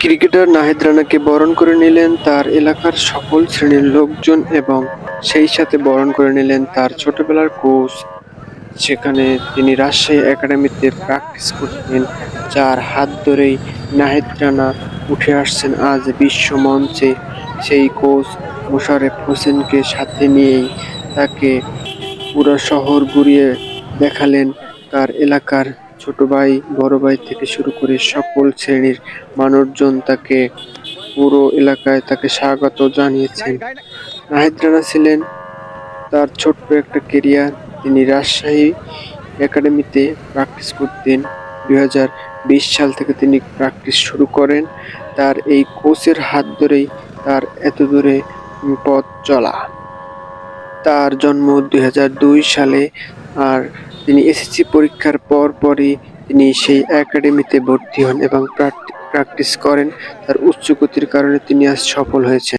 Cricketer Nahid রানাকে বরণ করে নিলেন তার এলাকার সকল শ্রেণীর লোকজন এবং সেই সাথে বরণ করে নিলেন তার ছোটবেলার কোচ। সেখানে তিনি রাজশাহী একাডেমিতে প্র্যাকটিস করতেন, যার হাত ধরেই নাহিদ রানা উঠে আসছেন আজ বিশ্ব মঞ্চে। সেই কোচ মোশাররফ হোসেনকে সাথে নিয়েই তাকে পুরো শহর ঘুরিয়ে দেখালেন। তার এলাকার ছোট ভাই, বড় ভাই থেকে শুরু করে সকল শ্রেণীর মানুষজন তাকে পুরো এলাকায় তাকে স্বাগত জানিয়েছেন। নাহিদ রানা ছিলেন তার ছোট্ট একটা কেরিয়ার। তিনি রাজশাহী একাডেমিতে প্র্যাকটিস করতেন। 2020 সাল থেকে তিনি প্র্যাকটিস শুরু করেন। তার এই কোচের হাত ধরেই তার এত দূরে পথ চলা। তার জন্ম 2002 সালে, আর তিনি এসএসসি পরীক্ষার পরপরই তিনি সেই একাডেমিতে ভর্তি হন এবং প্র্যাকটিস করেন। তার উচ্চ গতির কারণে তিনি আজ সফল হয়েছেন।